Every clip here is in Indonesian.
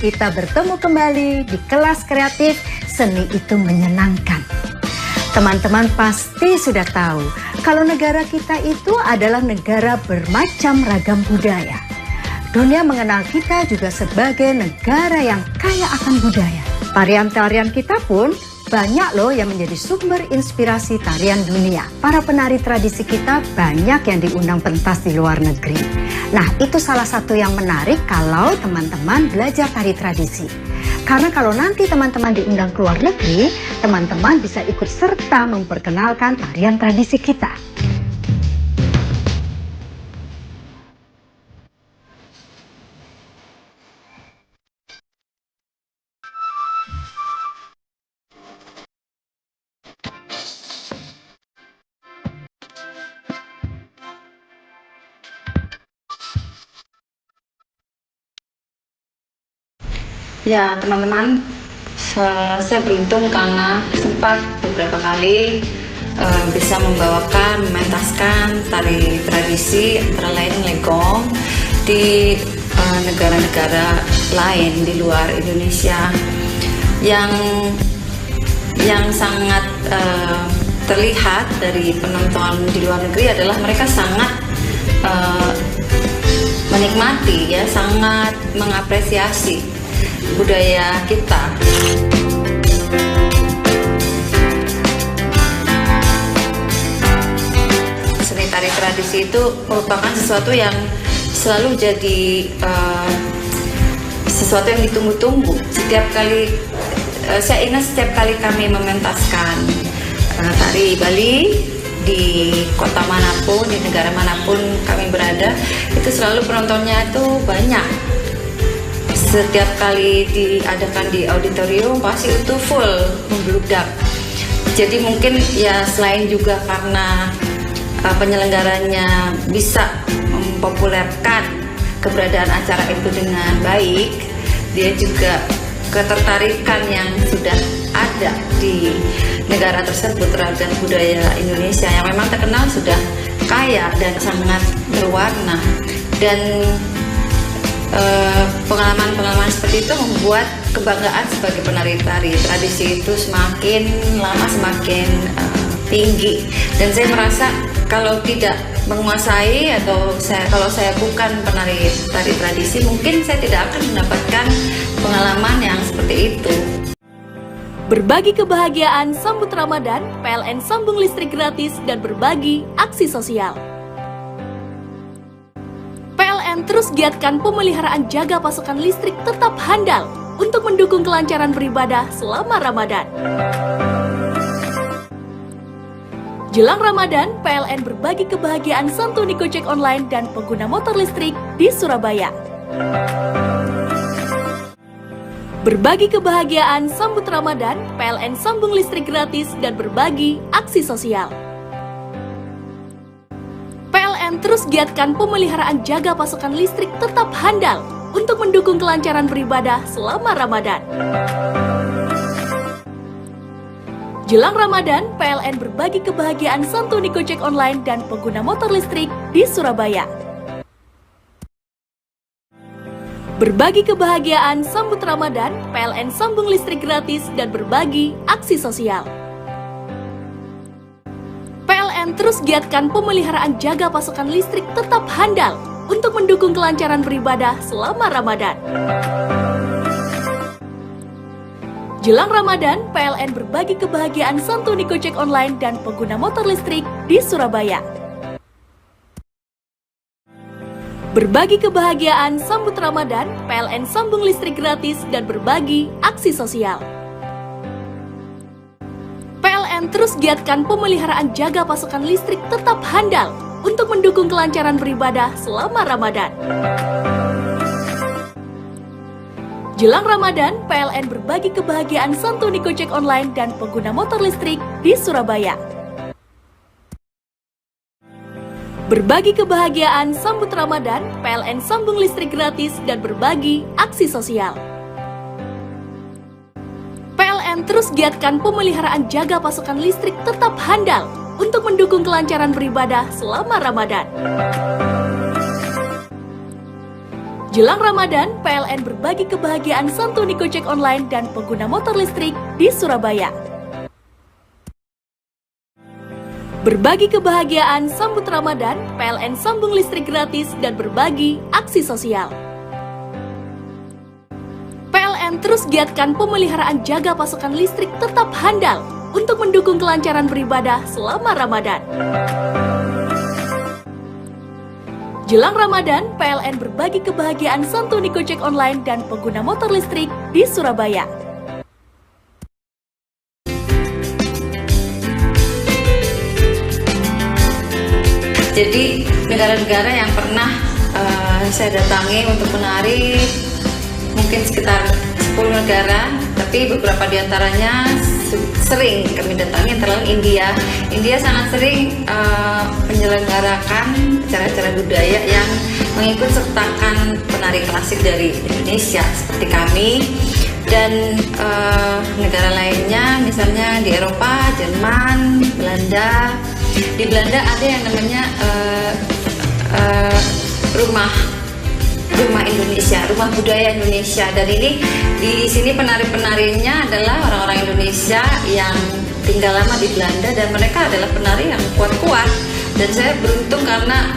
Kita bertemu kembali di kelas kreatif Seni Itu Menyenangkan. Teman-teman pasti sudah tahu kalau negara kita itu adalah negara bermacam ragam budaya. Dunia mengenal kita juga sebagai negara yang kaya akan budaya. Tarian-tarian kita pun banyak loh yang menjadi sumber inspirasi tarian dunia. Para penari tradisi kita banyak yang diundang pentas di luar negeri. Nah, itu salah satu yang menarik kalau teman-teman belajar tari tradisi. Karena kalau nanti teman-teman diundang ke luar negeri, teman-teman bisa ikut serta memperkenalkan tarian tradisi kita. Ya teman-teman, saya beruntung karena sempat beberapa kali bisa membawakan, mementaskan tari tradisi antara lain legong di negara-negara lain di luar Indonesia. Yang sangat terlihat dari penonton di luar negeri adalah mereka sangat menikmati, ya, sangat mengapresiasi budaya kita. Seni tari tradisi itu merupakan sesuatu yang selalu jadi sesuatu yang ditunggu-tunggu. Setiap kali saya ingat setiap kali kami mementaskan tari Bali di kota manapun, di negara manapun kami berada, itu selalu penontonnya itu banyak. Setiap kali diadakan di auditorium pasti itu full, membludak. Jadi mungkin ya selain juga karena penyelenggaranya bisa mempopulerkan keberadaan acara itu dengan baik, dia juga ketertarikan yang sudah ada di negara tersebut terhadap budaya Indonesia yang memang terkenal sudah kaya dan sangat berwarna. Dan pengalaman-pengalaman seperti itu membuat kebanggaan sebagai penari tari tradisi itu semakin lama semakin tinggi. Dan saya merasa kalau tidak menguasai atau kalau saya bukan penari tari tradisi, mungkin saya tidak akan mendapatkan pengalaman yang seperti itu. Berbagi kebahagiaan sambut Ramadan, PLN sambung listrik gratis dan berbagi aksi sosial. PLN terus giatkan pemeliharaan jaga pasokan listrik tetap handal untuk mendukung kelancaran beribadah selama Ramadan. Jelang Ramadan, PLN berbagi kebahagiaan santuni Gojek online dan pengguna motor listrik di Surabaya. Berbagi kebahagiaan sambut Ramadan, PLN sambung listrik gratis dan berbagi aksi sosial. PLN terus giatkan pemeliharaan jaga pasokan listrik tetap handal untuk mendukung kelancaran beribadah selama Ramadan. Jelang Ramadan, PLN berbagi kebahagiaan santuni Gojek online dan pengguna motor listrik di Surabaya. Berbagi kebahagiaan sambut Ramadan, PLN sambung listrik gratis dan berbagi aksi sosial. PLN terus giatkan pemeliharaan jaga pasokan listrik tetap handal untuk mendukung kelancaran beribadah selama Ramadan. Jelang Ramadan, PLN berbagi kebahagiaan santuni Gojek online dan pengguna motor listrik di Surabaya. Berbagi kebahagiaan sambut Ramadan, PLN sambung listrik gratis dan berbagi aksi sosial. PLN PLN terus giatkan pemeliharaan jaga pasokan listrik tetap handal untuk mendukung kelancaran beribadah selama Ramadan. Jelang Ramadan, PLN berbagi kebahagiaan santuni Gojek online dan pengguna motor listrik di Surabaya. Berbagi kebahagiaan sambut Ramadan, PLN sambung listrik gratis dan berbagi aksi sosial. PLN terus giatkan pemeliharaan jaga pasokan listrik tetap handal untuk mendukung kelancaran beribadah selama Ramadan. Jelang Ramadan, PLN berbagi kebahagiaan santuni Gojek online dan pengguna motor listrik di Surabaya. Berbagi kebahagiaan sambut Ramadan, PLN sambung listrik gratis dan berbagi aksi sosial. PLN terus giatkan pemeliharaan jaga pasokan listrik tetap handal untuk mendukung kelancaran beribadah selama Ramadan. Jelang Ramadan, PLN berbagi kebahagiaan santuni Gojek online dan pengguna motor listrik di Surabaya. Jadi negara-negara yang pernah saya datangi untuk menari mungkin sekitar 10 negara, tapi beberapa diantaranya sering kami datangi, antara lain India. India sangat sering menyelenggarakan acara-acara budaya yang mengikut sertakan penari klasik dari Indonesia seperti kami, dan negara lainnya misalnya di Eropa, Jerman, Belanda. Di Belanda ada yang namanya rumah Indonesia, rumah budaya Indonesia, dan ini di sini penari-penarinya adalah orang-orang Indonesia yang tinggal lama di Belanda, dan mereka adalah penari yang kuat-kuat. Dan saya beruntung karena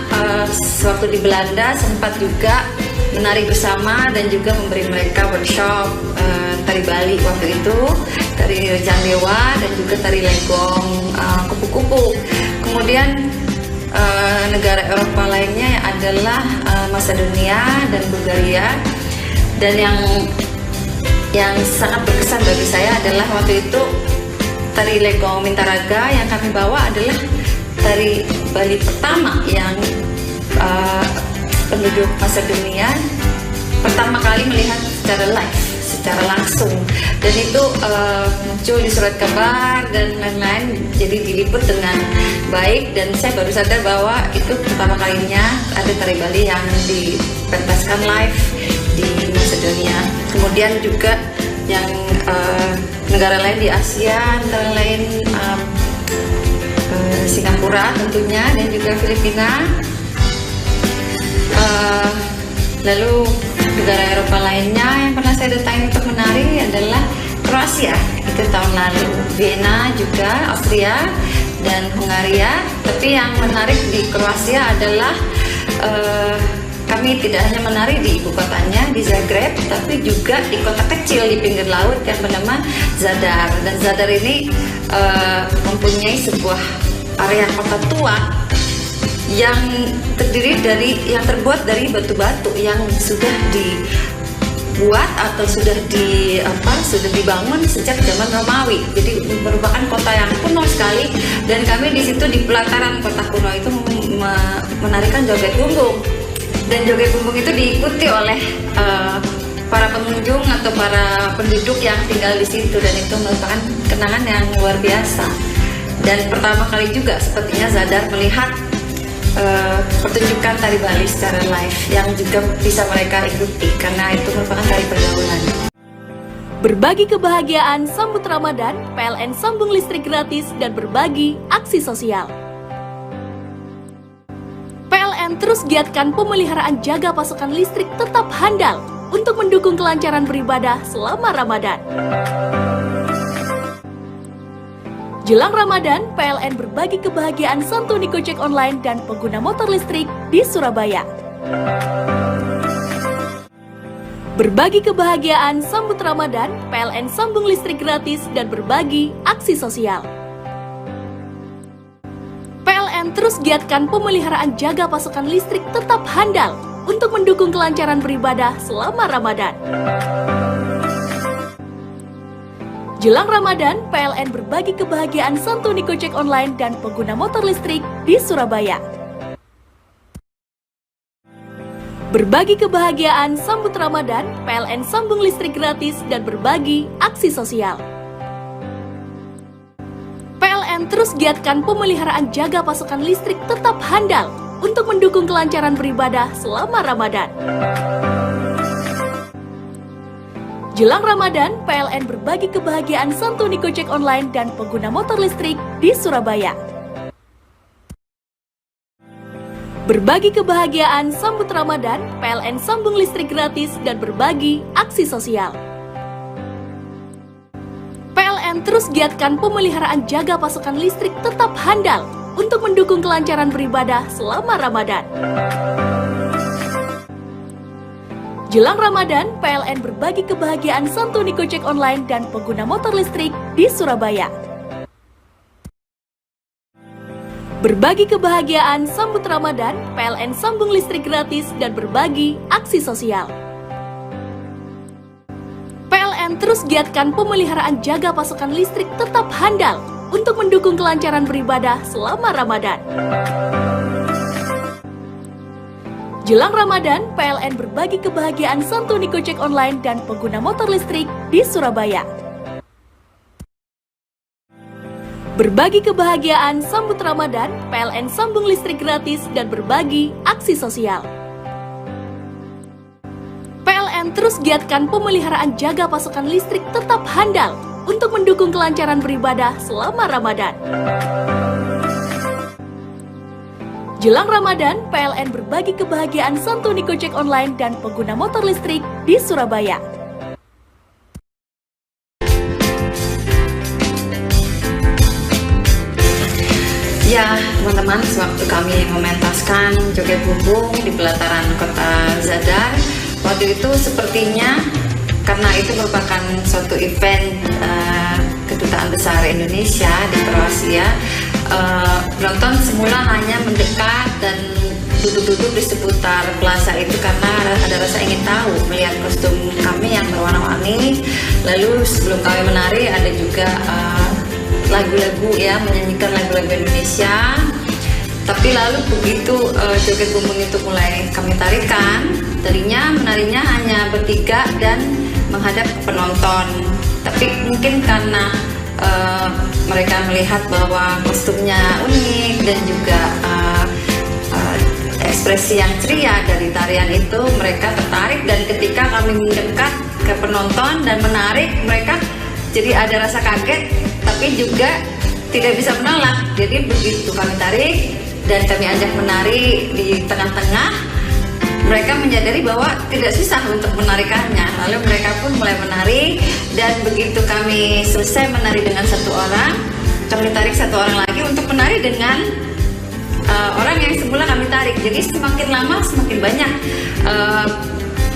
waktu di Belanda sempat juga menari bersama dan juga memberi mereka workshop tari Bali waktu itu, tari Rejang Dewa dan juga tari Legong, kupu-kupu. Kemudian negara Eropa lainnya adalah Macedonia dan Bulgaria, dan yang sangat berkesan bagi saya adalah waktu itu tari Legong Mintaraga yang kami bawa adalah tari Bali pertama yang penduduk Macedonia pertama kali melihat secara live, secara langsung, dan itu muncul di surat kabar dan lain-lain, jadi diliput dengan baik, dan saya baru sadar bahwa itu pertama kalinya ada tari Bali yang dipentaskan live di Macedonia. Kemudian juga yang negara lain di Asia, antara lain Singapura tentunya, dan juga Filipina. Lalu negara Eropa lainnya yang pernah saya datangi untuk menari adalah Kroasia, itu tahun lalu, Vienna juga, Austria dan Hungaria. Tapi yang menarik di Kroasia adalah kami tidak hanya menari di ibu kotanya, di Zagreb, tapi juga di kota kecil di pinggir laut yang bernama Zadar. Dan Zadar ini mempunyai sebuah area kota tua yang terbuat dari batu-batu yang sudah dibuat atau sudah dibangun sejak zaman Romawi. Jadi merupakan kota yang kuno sekali, dan kami di situ di pelataran kota kuno itu menarikan joget bumbung, dan joget bumbung itu diikuti oleh para pengunjung atau para penduduk yang tinggal di situ, dan itu merupakan kenangan yang luar biasa. Dan pertama kali juga sepertinya Zadar melihat pertunjukan tari Bali secara live yang juga bisa mereka ikuti karena itu merupakan tari pergaulan. Berbagi kebahagiaan sambut Ramadan, PLN sambung listrik gratis dan berbagi aksi sosial. PLN terus giatkan pemeliharaan jaga pasokan listrik tetap handal untuk mendukung kelancaran beribadah selama Ramadan. Jelang Ramadan, PLN berbagi kebahagiaan santuni Gojek online dan pengguna motor listrik di Surabaya. Berbagi kebahagiaan sambut Ramadan, PLN sambung listrik gratis dan berbagi aksi sosial. PLN terus giatkan pemeliharaan jaga pasokan listrik tetap handal untuk mendukung kelancaran beribadah selama Ramadan. Jelang Ramadan, PLN berbagi kebahagiaan santuni Gojek online dan pengguna motor listrik di Surabaya. Berbagi kebahagiaan sambut Ramadan, PLN sambung listrik gratis dan berbagi aksi sosial. PLN terus giatkan pemeliharaan jaga pasokan listrik tetap handal untuk mendukung kelancaran beribadah selama Ramadan. Jelang Ramadan, PLN berbagi kebahagiaan santuni Gojek online dan pengguna motor listrik di Surabaya. Berbagi kebahagiaan sambut Ramadan, PLN sambung listrik gratis dan berbagi aksi sosial. PLN terus giatkan pemeliharaan jaga pasokan listrik tetap handal untuk mendukung kelancaran beribadah selama Ramadan. Jelang Ramadan, PLN berbagi kebahagiaan santuni Gojek online dan pengguna motor listrik di Surabaya. Berbagi kebahagiaan sambut Ramadan, PLN sambung listrik gratis dan berbagi aksi sosial. PLN terus giatkan pemeliharaan jaga pasokan listrik tetap handal untuk mendukung kelancaran beribadah selama Ramadan. Jelang Ramadan, PLN berbagi kebahagiaan santuni Gojek online dan pengguna motor listrik di Surabaya. Berbagi kebahagiaan sambut Ramadan, PLN sambung listrik gratis dan berbagi aksi sosial. PLN terus giatkan pemeliharaan jaga pasokan listrik tetap handal untuk mendukung kelancaran beribadah selama Ramadan. Jelang Ramadan, PLN berbagi kebahagiaan santuni Gojek online dan pengguna motor listrik di Surabaya. Ya, teman-teman, sewaktu kami mementaskan joget bumbung di pelataran kota Zadar, waktu itu sepertinya karena itu merupakan suatu event Kedutaan Besar Indonesia di Kroasia, penonton semula hanya mendekat dan duduk-duduk di seputar plaza itu karena ada rasa ingin tahu melihat kostum kami yang berwarna-warni. Lalu sebelum kami menari ada juga lagu-lagu ya, menyanyikan lagu-lagu Indonesia. Tapi lalu begitu joget bumbung itu mulai kami tarikan, tadinya menarinya hanya bertiga dan menghadap ke penonton. Tapi mungkin karena mereka melihat bahwa kostumnya unik dan juga ekspresi yang ceria dari tarian itu, mereka tertarik, dan ketika kami mendekat ke penonton dan menarik, mereka jadi ada rasa kaget tapi juga tidak bisa menolak. Jadi begitu kami tarik dan kami ajak menari di tengah-tengah, mereka menyadari bahwa tidak susah untuk menarikannya. Lalu mereka pun mulai menari, dan begitu kami selesai menari dengan satu orang, kami tarik satu orang lagi untuk menari dengan orang yang semula kami tarik. Jadi semakin lama semakin banyak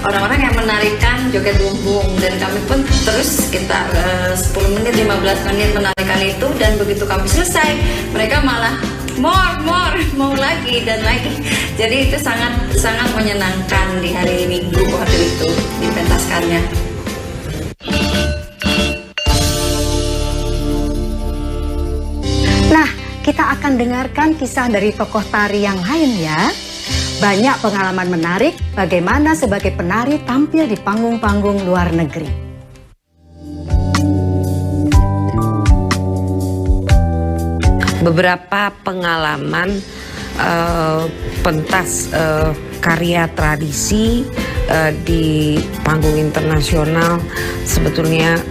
orang-orang yang menarikan joget bumbung, dan kami pun terus sekitar 10 menit, 15 menit menarikan itu, dan begitu kami selesai, mereka malah more, mau lagi dan lagi. Jadi itu sangat menyenangkan di hari Minggu waktu itu dipentaskannya. Nah, kita akan dengarkan kisah dari tokoh tari yang lain ya. Banyak pengalaman menarik bagaimana sebagai penari tampil di panggung-panggung luar negeri. Beberapa pengalaman pentas karya tradisi di panggung internasional sebetulnya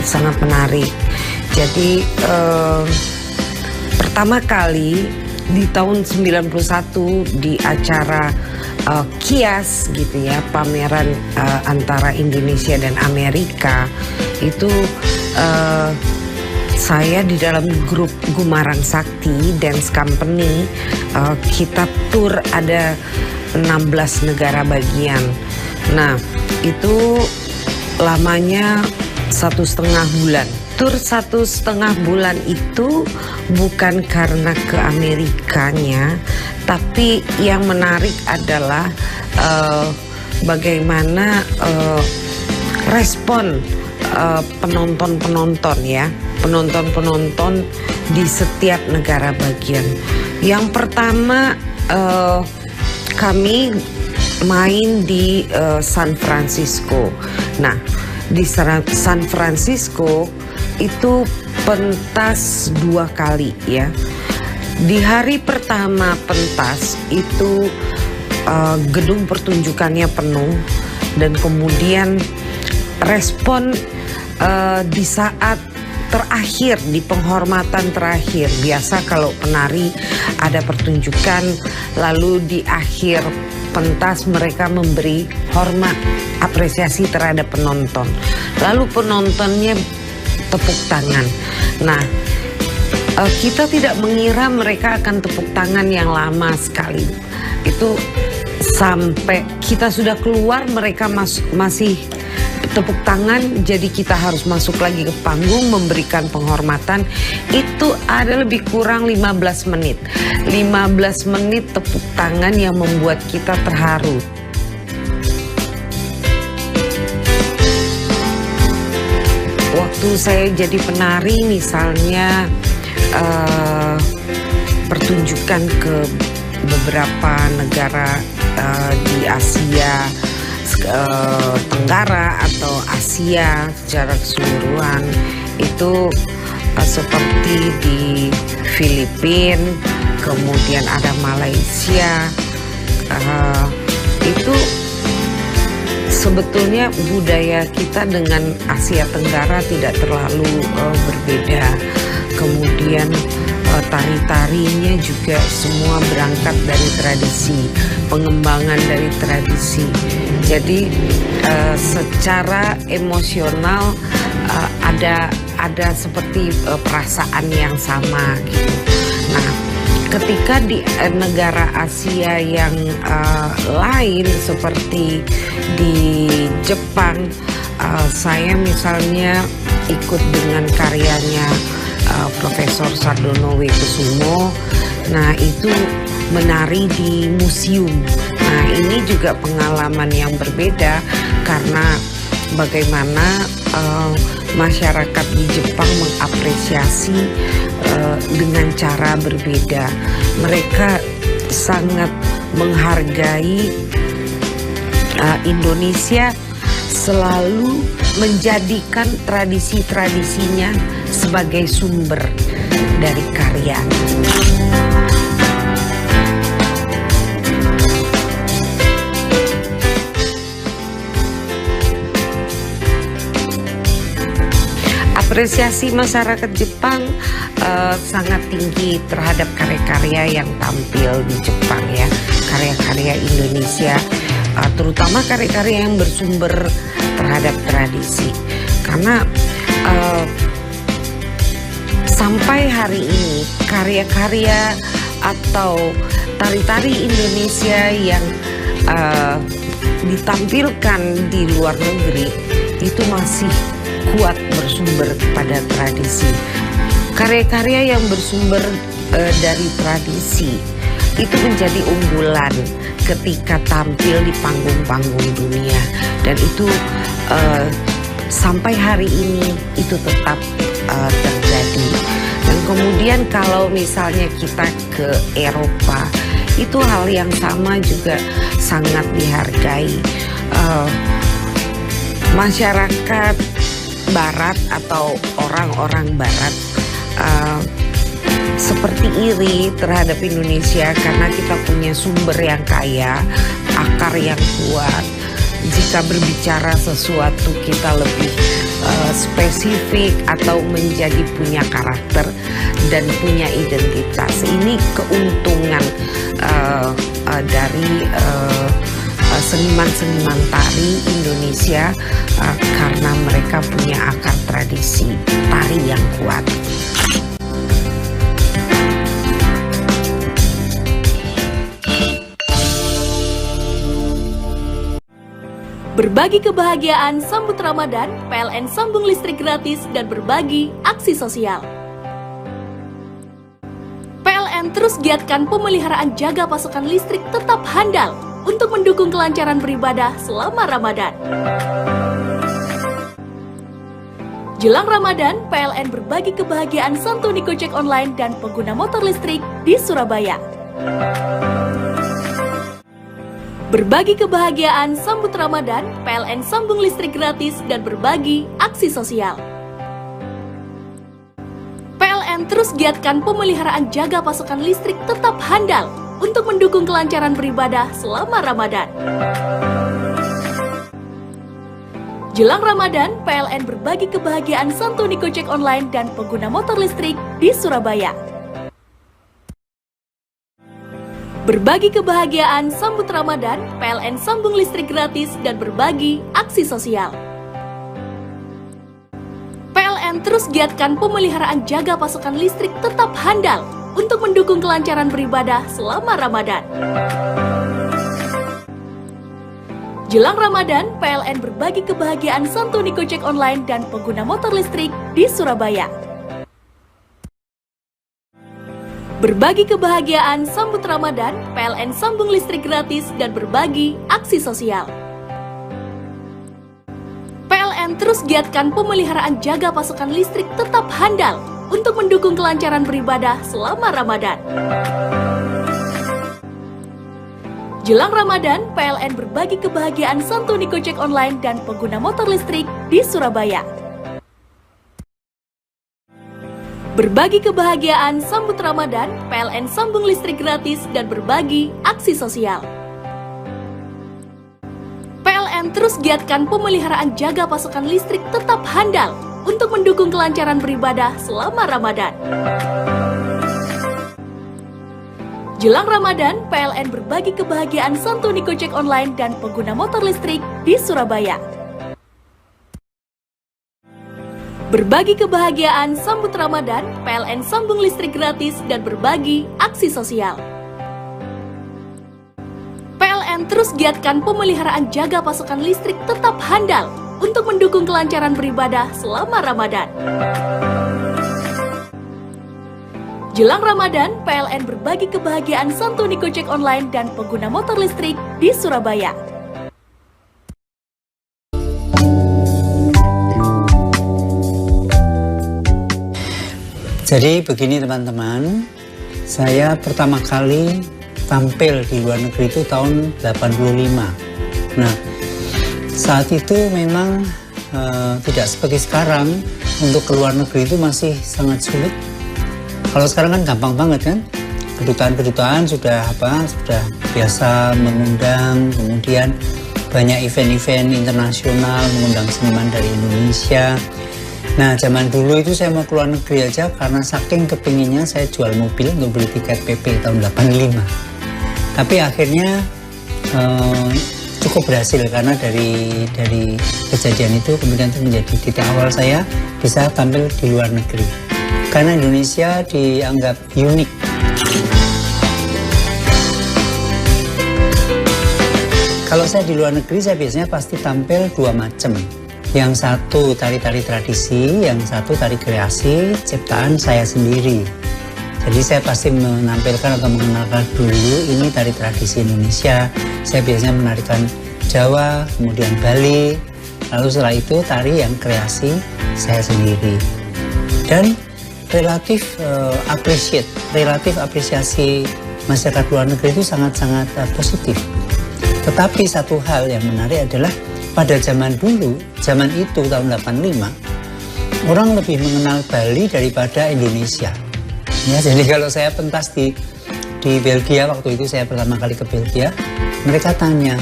sangat menarik. Jadi pertama kali di tahun 91 di acara KIAS gitu ya, pameran antara Indonesia dan Amerika, itu saya di dalam grup Gumarang Sakti Dance Company, kita tur ada 16 negara bagian. Nah, itu lamanya 1,5 bulan. Tur 1,5 bulan itu bukan karena ke Amerikanya, tapi yang menarik adalah bagaimana respon penonton-penonton ya, penonton-penonton di setiap negara bagian. Yang pertama kami main di San Francisco. Nah, di San Francisco itu pentas 2 kali ya. Di hari pertama pentas itu gedung pertunjukannya penuh, dan kemudian respon di saat terakhir, di penghormatan terakhir. Biasa kalau penari ada pertunjukan, lalu di akhir pentas mereka memberi hormat, apresiasi terhadap penonton. Lalu penontonnya tepuk tangan. Nah, kita tidak mengira mereka akan tepuk tangan yang lama sekali. Itu sampai kita sudah keluar, mereka masih tepuk tangan. Jadi kita harus masuk lagi ke panggung memberikan penghormatan. Itu ada lebih kurang 15 menit. 15 menit tepuk tangan yang membuat kita terharu. Waktu saya jadi penari misalnya, pertunjukan ke beberapa negara di Asia Tenggara atau Asia secara keseluruhan, itu seperti di Filipina, kemudian ada Malaysia, itu sebetulnya budaya kita dengan Asia Tenggara tidak terlalu berbeda. Kemudian tari-tarinya juga semua berangkat dari tradisi, pengembangan dari tradisi. Jadi secara emosional ada seperti perasaan yang sama gitu. Nah, ketika di negara Asia yang lain seperti di Jepang, saya misalnya ikut dengan karyanya Profesor Sardono Kusumo. Nah, itu menari di museum. Nah, ini juga pengalaman yang berbeda karena bagaimana masyarakat di Jepang mengapresiasi dengan cara berbeda. Mereka sangat menghargai Indonesia, selalu menjadikan tradisi-tradisinya sebagai sumber dari karya. Apresiasi masyarakat Jepang sangat tinggi terhadap karya-karya yang tampil di Jepang ya, karya-karya Indonesia, terutama karya-karya yang bersumber terhadap tradisi. Karena sampai hari ini karya-karya atau tari-tari Indonesia yang ditampilkan di luar negeri itu masih kuat bersumber pada tradisi. Karya-karya yang bersumber dari tradisi itu menjadi unggulan ketika tampil di panggung-panggung dunia, dan itu sampai hari ini itu tetap terjadi. Dan kemudian kalau misalnya kita ke Eropa, itu hal yang sama juga sangat dihargai. Masyarakat Barat atau orang-orang Barat seperti iri terhadap Indonesia karena kita punya sumber yang kaya, akar yang kuat. Jika berbicara sesuatu kita lebih spesifik atau menjadi punya karakter dan punya identitas. Ini keuntungan dari seniman-seniman tari Indonesia karena mereka punya akar tradisi tari yang kuat. Berbagi kebahagiaan sambut Ramadan, PLN sambung listrik gratis dan berbagi aksi sosial. PLN terus giatkan pemeliharaan jaga pasokan listrik tetap handal untuk mendukung kelancaran beribadah selama Ramadan. Jelang Ramadan, PLN berbagi kebahagiaan santuni Gojek online dan pengguna motor listrik di Surabaya. Berbagi kebahagiaan sambut Ramadan, PLN sambung listrik gratis dan berbagi aksi sosial. PLN terus giatkan pemeliharaan jaga pasokan listrik tetap handal untuk mendukung kelancaran beribadah selama Ramadan. Jelang Ramadan, PLN berbagi kebahagiaan santuni Gojek online dan pengguna motor listrik di Surabaya. Berbagi kebahagiaan sambut Ramadan, PLN sambung listrik gratis dan berbagi aksi sosial. PLN terus giatkan pemeliharaan jaga pasokan listrik tetap handal untuk mendukung kelancaran beribadah selama Ramadan. Jelang Ramadan, PLN berbagi kebahagiaan santuni Gojek online dan pengguna motor listrik di Surabaya. Berbagi kebahagiaan sambut Ramadan, PLN sambung listrik gratis dan berbagi aksi sosial. PLN terus giatkan pemeliharaan jaga pasokan listrik tetap handal untuk mendukung kelancaran beribadah selama Ramadan. Jelang Ramadan, PLN berbagi kebahagiaan santuni Gojek online dan pengguna motor listrik di Surabaya. Berbagi kebahagiaan sambut Ramadan, PLN sambung listrik gratis dan berbagi aksi sosial. PLN terus giatkan pemeliharaan jaga pasokan listrik tetap handal untuk mendukung kelancaran beribadah selama Ramadan. Jelang Ramadan, PLN berbagi kebahagiaan santuni Gojek online dan pengguna motor listrik di Surabaya. Berbagi kebahagiaan sambut Ramadan, PLN sambung listrik gratis dan berbagi aksi sosial. PLN terus giatkan pemeliharaan jaga pasokan listrik tetap handal untuk mendukung kelancaran beribadah selama Ramadan. Jelang Ramadan, PLN berbagi kebahagiaan santuni Gojek online dan pengguna motor listrik di Surabaya. Jadi begini teman-teman, saya pertama kali tampil di luar negeri itu tahun 85. Nah, saat itu memang tidak seperti sekarang, untuk ke luar negeri itu masih sangat sulit. Kalau sekarang kan gampang banget kan, kedutaan-kedutaan sudah biasa mengundang, kemudian banyak event-event internasional mengundang seniman dari Indonesia. Nah, zaman dulu itu saya mau keluar negeri aja karena saking kepinginnya saya jual mobil untuk beli tiket PP tahun 85. Tapi akhirnya cukup berhasil karena dari kejadian itu kemudian itu menjadi titik awal saya bisa tampil di luar negeri. Karena Indonesia dianggap unik. Kalau saya di luar negeri, saya biasanya pasti tampil dua macam. Yang satu tari-tari tradisi, yang satu tari kreasi, ciptaan saya sendiri. Jadi saya pasti menampilkan atau mengenalkan dulu ini tari tradisi Indonesia. Saya biasanya menarikan Jawa, kemudian Bali, lalu setelah itu tari yang kreasi saya sendiri. Dan relatif apresiasi masyarakat luar negeri itu sangat-sangat positif. Tetapi satu hal yang menarik adalah pada zaman itu tahun 85, orang lebih mengenal Bali daripada Indonesia. Ya, jadi kalau saya pentas di Belgia, waktu itu saya pertama kali ke Belgia, mereka tanya,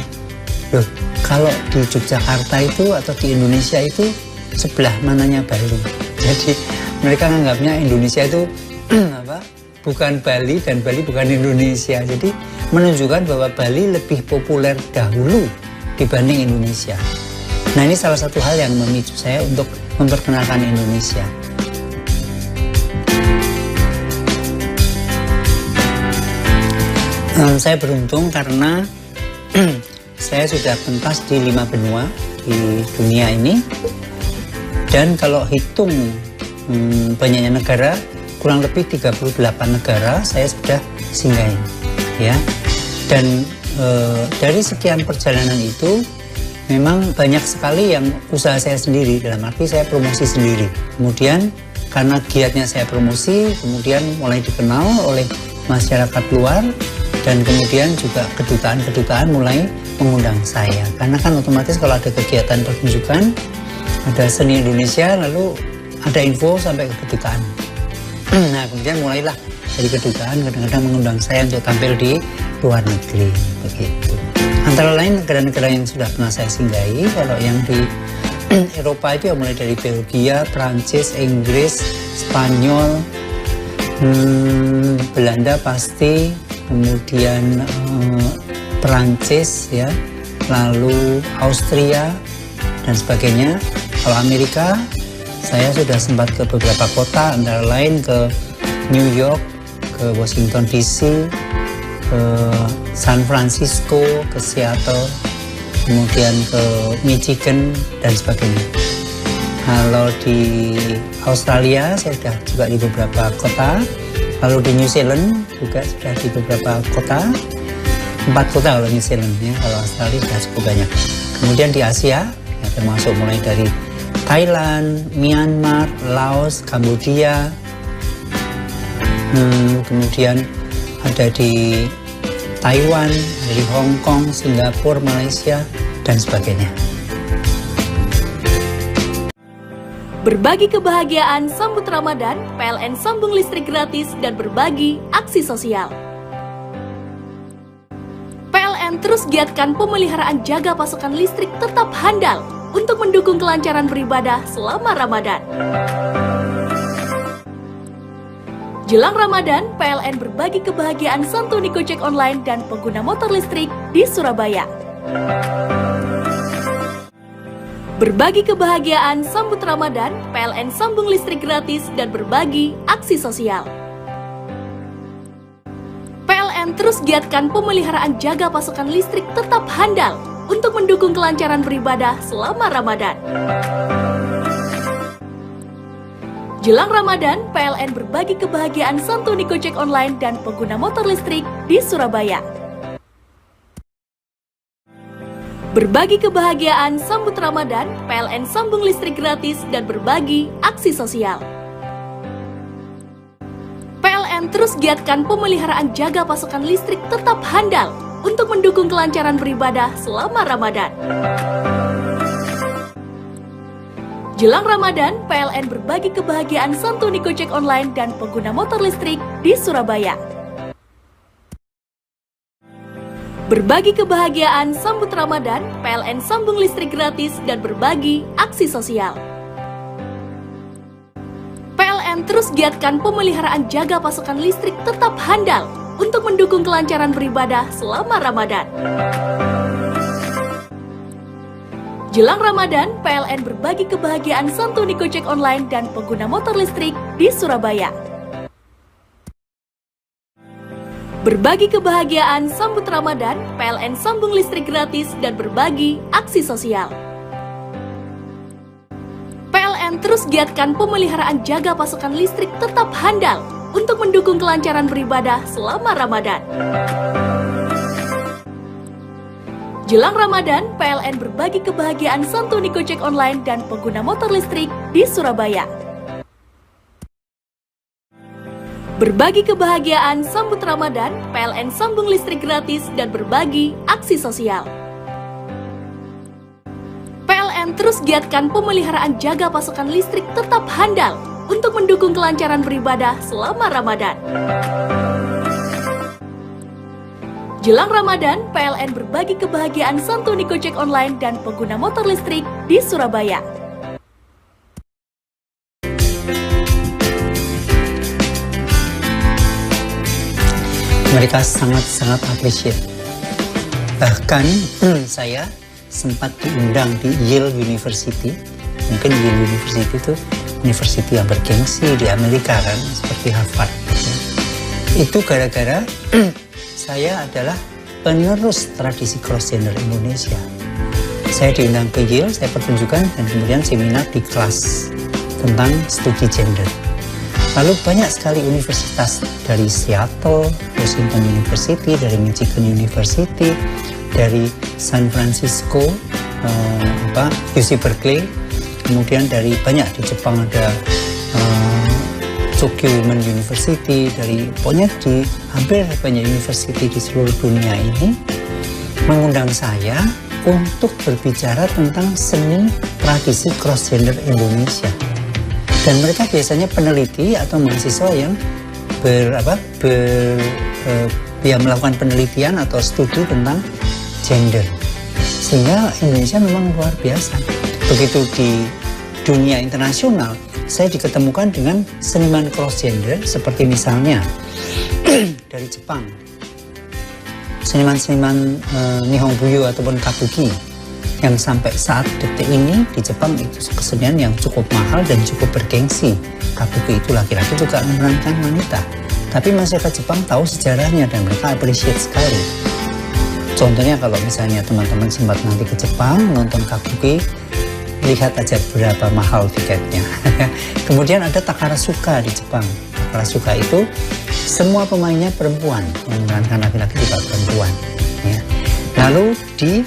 loh kalau di Yogyakarta itu atau di Indonesia itu sebelah mananya Bali? Jadi mereka menganggapnya Indonesia itu bukan Bali dan Bali bukan Indonesia. Jadi menunjukkan bahwa Bali lebih populer dahulu dibanding Indonesia. Nah, ini salah satu hal yang memicu saya untuk memperkenalkan Indonesia. Saya beruntung karena saya sudah pentas di 5 benua di dunia ini. Dan kalau hitung banyaknya negara, kurang lebih 38 negara saya sudah singgahin, ya. Dan dari sekian perjalanan itu memang banyak sekali yang usaha saya sendiri, dalam arti saya promosi sendiri. Kemudian karena giatnya saya promosi, kemudian mulai dikenal oleh masyarakat luar, dan kemudian juga kedutaan-kedutaan mulai mengundang saya. Karena kan otomatis kalau ada kegiatan pertunjukan, ada seni Indonesia, lalu ada info sampai ke kedutaan. Nah, kemudian mulailah dari kedutaan kadang-kadang mengundang saya untuk tampil di luar negeri, begitu. Antara lain negara-negara yang sudah pernah saya singgahi, kalau yang di Eropa itu ya mulai dari Belgia, Prancis, Inggris, Spanyol, Belanda pasti, kemudian Prancis ya, lalu Austria dan sebagainya. Kalau Amerika, saya sudah sempat ke beberapa kota, antara lain ke New York, ke Washington DC, ke San Francisco, ke Seattle, kemudian ke Michigan dan sebagainya. Kalau di Australia saya sudah juga di beberapa kota, lalu di New Zealand juga sudah di beberapa kota, 4 kota kalau New Zealand ya, kalau Australia sudah cukup banyak. Kemudian di Asia ya, termasuk mulai dari Thailand, Myanmar, Laos, Kamboja, kemudian ada di Taiwan, dari Hong Kong, Singapura, Malaysia, dan sebagainya. Berbagi kebahagiaan sambut Ramadan, PLN sambung listrik gratis dan berbagi aksi sosial. PLN terus giatkan pemeliharaan jaga pasokan listrik tetap handal untuk mendukung kelancaran beribadah selama Ramadan. Jelang Ramadan, PLN berbagi kebahagiaan santuni Gojek online dan pengguna motor listrik di Surabaya. Berbagi kebahagiaan sambut Ramadan, PLN sambung listrik gratis dan berbagi aksi sosial. PLN terus giatkan pemeliharaan jaga pasokan listrik tetap handal untuk mendukung kelancaran beribadah selama Ramadan. Jelang Ramadan, PLN berbagi kebahagiaan santuni Gojek online dan pengguna motor listrik di Surabaya. Berbagi kebahagiaan sambut Ramadan, PLN sambung listrik gratis dan berbagi aksi sosial. PLN terus giatkan pemeliharaan jaga pasokan listrik tetap handal untuk mendukung kelancaran beribadah selama Ramadan. Jelang Ramadan, PLN berbagi kebahagiaan santuni Gojek online dan pengguna motor listrik di Surabaya. Berbagi kebahagiaan sambut Ramadan, PLN sambung listrik gratis dan berbagi aksi sosial. PLN terus giatkan pemeliharaan jaga pasokan listrik tetap handal untuk mendukung kelancaran beribadah selama Ramadan. Jelang Ramadan, PLN berbagi kebahagiaan santuni Gojek online dan pengguna motor listrik di Surabaya. Berbagi kebahagiaan sambut Ramadan, PLN sambung listrik gratis dan berbagi aksi sosial. PLN terus giatkan pemeliharaan jaga pasokan listrik tetap handal untuk mendukung kelancaran beribadah selama Ramadan. Jelang Ramadan, PLN berbagi kebahagiaan santuni Gojek online dan pengguna motor listrik di Surabaya. Berbagi kebahagiaan sambut Ramadan, PLN sambung listrik gratis dan berbagi aksi sosial. PLN terus giatkan pemeliharaan jaga pasokan listrik tetap handal untuk mendukung kelancaran beribadah selama Ramadan. Jelang Ramadan, PLN berbagi kebahagiaan santuni Gojek online dan pengguna motor listrik di Surabaya. Mereka sangat-sangat appreciate. Bahkan saya sempat diundang di Yale University. Mungkin Yale University itu university yang bergengsi di Amerika kan, seperti Harvard. Itu gara-gara saya adalah penerus tradisi cross gender Indonesia. Saya diundang ke Yale, saya pertunjukan dan kemudian seminar di kelas tentang studi gender. Lalu banyak sekali universitas dari Seattle, Washington University, dari Michigan University, dari San Francisco, UC Berkeley, kemudian dari banyak di Jepang ada Tokyo Women University, dari pokoknya di hampir banyak university di seluruh dunia ini mengundang saya untuk berbicara tentang seni tradisi cross gender Indonesia. Dan mereka biasanya peneliti atau mahasiswa yang melakukan penelitian atau studi tentang gender. Sehingga Indonesia memang luar biasa. Begitu di dunia internasional, saya diketemukan dengan seniman cross gender seperti misalnya dari Jepang, seniman-seniman Nihon Buyo ataupun Kabuki, yang sampai saat detik ini di Jepang itu kesenian yang cukup mahal dan cukup bergengsi. Kabuki itu laki-laki juga memerankan wanita, tapi masyarakat Jepang tahu sejarahnya dan mereka appreciate sekali. Contohnya kalau misalnya teman-teman sempat nanti ke Jepang nonton Kabuki, lihat aja berapa mahal tiketnya. Kemudian ada Takarasuka di Jepang. Takarasuka itu semua pemainnya perempuan, yang memerankan laki-laki juga perempuan. Ya. Lalu di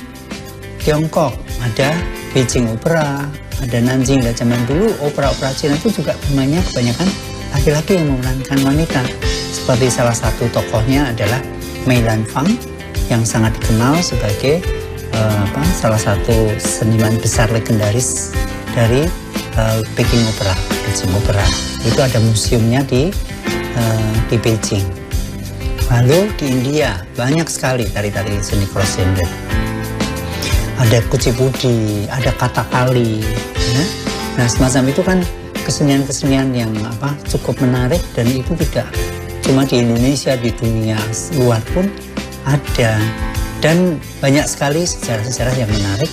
Tiongkok ada Beijing Opera, ada Nanjing. Dan zaman dulu opera-opera Cina itu juga pemainnya kebanyakan laki-laki yang memerankan wanita. Seperti salah satu tokohnya adalah Mei Lan Fang, yang sangat dikenal sebagai salah satu seniman besar legendaris dari Beijing Opera. Itu ada museumnya di Beijing. Lalu di India banyak sekali tari-tari seni cross gender. Ada kucipudi, ada katakali. Ya? Nah semacam itu kan kesenian-kesenian yang cukup menarik, dan itu tidak cuma di Indonesia, di dunia luar pun ada. Dan banyak sekali sejarah-sejarah yang menarik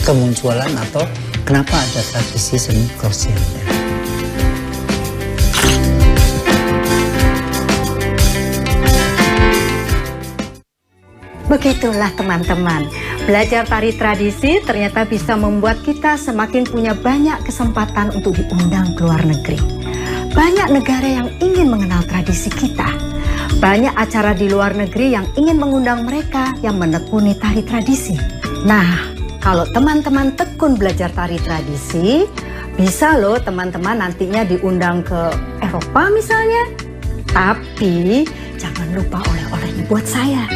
kemunculan atau kenapa ada tradisi seni cross gender. Begitulah teman-teman, belajar tari tradisi ternyata bisa membuat kita semakin punya banyak kesempatan untuk diundang ke luar negeri. Banyak negara yang ingin mengenal tradisi kita. Banyak acara di luar negeri yang ingin mengundang mereka yang menekuni tari tradisi. Nah, kalau teman-teman tekun belajar tari tradisi, bisa loh teman-teman nantinya diundang ke Eropa misalnya. Tapi jangan lupa oleh-olehnya buat saya.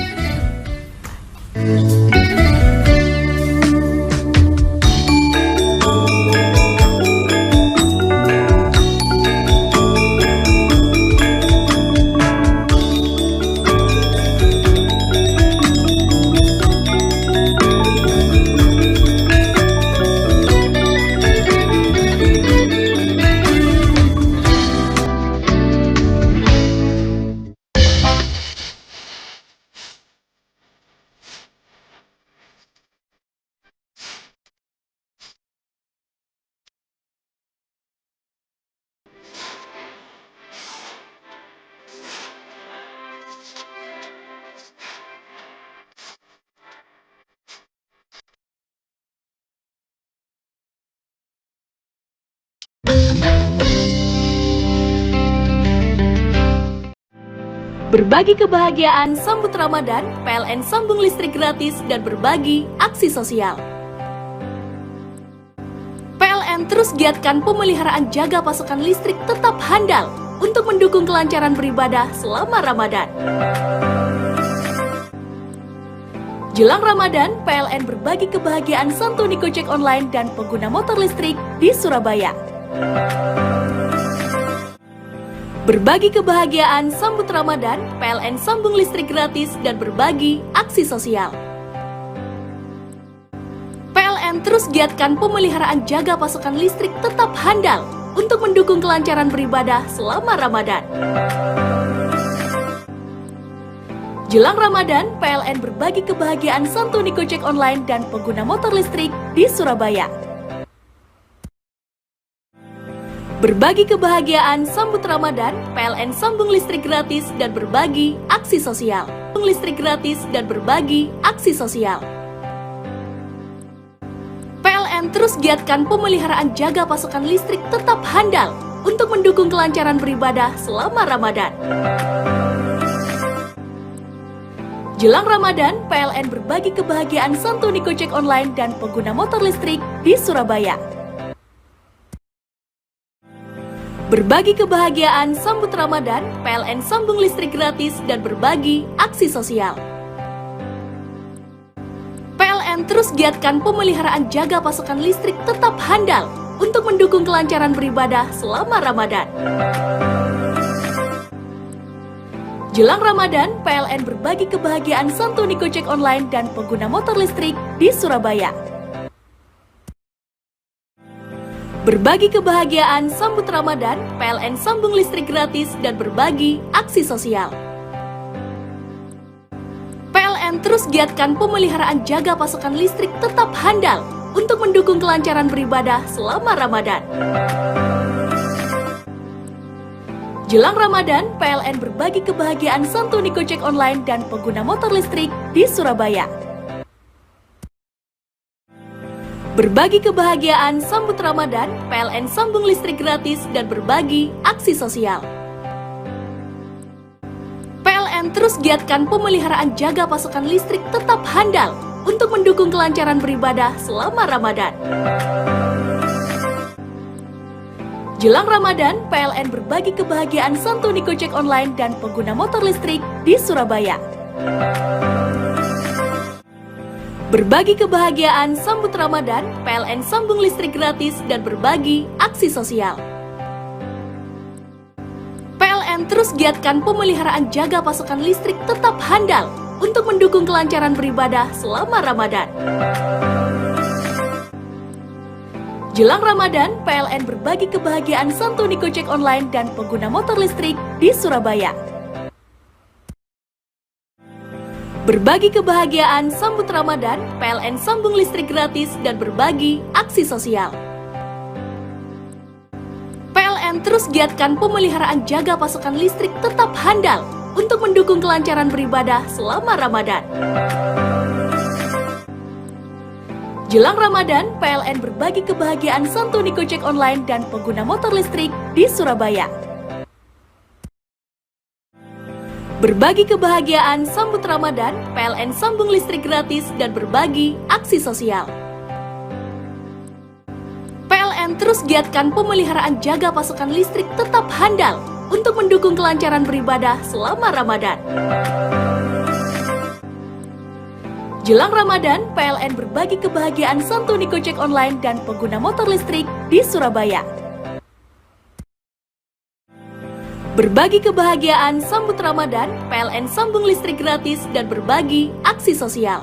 Berbagi kebahagiaan sambut Ramadan, PLN sambung listrik gratis dan berbagi aksi sosial. PLN terus giatkan pemeliharaan jaga pasokan listrik tetap handal untuk mendukung kelancaran beribadah selama Ramadan. Jelang Ramadan, PLN berbagi kebahagiaan santuni Gojek online dan pengguna motor listrik di Surabaya. Berbagi kebahagiaan sambut Ramadan, PLN sambung listrik gratis dan berbagi aksi sosial. PLN terus giatkan pemeliharaan jaga pasokan listrik tetap handal untuk mendukung kelancaran beribadah selama Ramadan. Jelang Ramadan, PLN berbagi kebahagiaan santuni Gojek online dan pengguna motor listrik di Surabaya. Berbagi kebahagiaan sambut Ramadan, PLN sambung listrik gratis dan berbagi aksi sosial. Listrik gratis dan berbagi aksi sosial. PLN terus giatkan pemeliharaan jaga pasokan listrik tetap handal untuk mendukung kelancaran beribadah selama Ramadan. Jelang Ramadan, PLN berbagi kebahagiaan santuni Gojek online dan pengguna motor listrik di Surabaya. Berbagi kebahagiaan sambut Ramadan, PLN sambung listrik gratis dan berbagi aksi sosial. PLN terus giatkan pemeliharaan jaga pasokan listrik tetap handal untuk mendukung kelancaran beribadah selama Ramadan. Jelang Ramadan, PLN berbagi kebahagiaan santuni Gojek online dan pengguna motor listrik di Surabaya. Berbagi kebahagiaan sambut Ramadan, PLN sambung listrik gratis dan berbagi aksi sosial. PLN terus giatkan pemeliharaan jaga pasokan listrik tetap handal untuk mendukung kelancaran beribadah selama Ramadan. Jelang Ramadan, PLN berbagi kebahagiaan santuni Gojek online dan pengguna motor listrik di Surabaya. Berbagi kebahagiaan sambut Ramadan, PLN sambung listrik gratis dan berbagi aksi sosial. PLN terus giatkan pemeliharaan jaga pasokan listrik tetap handal untuk mendukung kelancaran beribadah selama Ramadan. Jelang Ramadan, PLN berbagi kebahagiaan santuni Gojek online dan pengguna motor listrik di Surabaya. Berbagi kebahagiaan sambut Ramadan, PLN sambung listrik gratis dan berbagi aksi sosial. PLN terus giatkan pemeliharaan jaga pasokan listrik tetap handal untuk mendukung kelancaran beribadah selama Ramadan. Jelang Ramadan, PLN berbagi kebahagiaan santuni Gojek online dan pengguna motor listrik di Surabaya. Berbagi kebahagiaan sambut Ramadan, PLN sambung listrik gratis dan berbagi aksi sosial. PLN terus giatkan pemeliharaan jaga pasokan listrik tetap handal untuk mendukung kelancaran beribadah selama Ramadan. Jelang Ramadan, PLN berbagi kebahagiaan santuni Gojek online dan pengguna motor listrik di Surabaya. Berbagi kebahagiaan sambut Ramadan, PLN sambung listrik gratis dan berbagi aksi sosial. PLN terus giatkan pemeliharaan jaga pasokan listrik tetap handal untuk mendukung kelancaran beribadah selama Ramadan. Jelang Ramadan, PLN berbagi kebahagiaan santuni Gojek online dan pengguna motor listrik di Surabaya. Berbagi kebahagiaan sambut Ramadan, PLN sambung listrik gratis dan berbagi aksi sosial.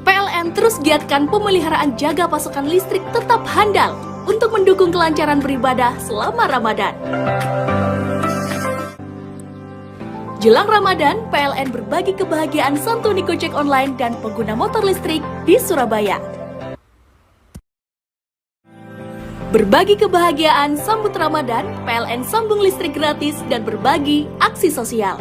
PLN terus giatkan pemeliharaan jaga pasokan listrik tetap handal untuk mendukung kelancaran beribadah selama Ramadan. Jelang Ramadan, PLN berbagi kebahagiaan santuni Gojek online dan pengguna motor listrik di Surabaya. Berbagi kebahagiaan sambut Ramadan, PLN sambung listrik gratis dan berbagi aksi sosial.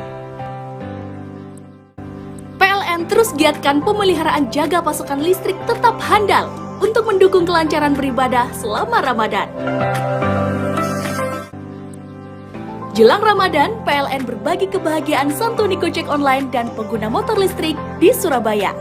PLN terus giatkan pemeliharaan jaga pasokan listrik tetap handal untuk mendukung kelancaran beribadah selama Ramadan. Jelang Ramadan, PLN berbagi kebahagiaan santuni Gojek online dan pengguna motor listrik di Surabaya.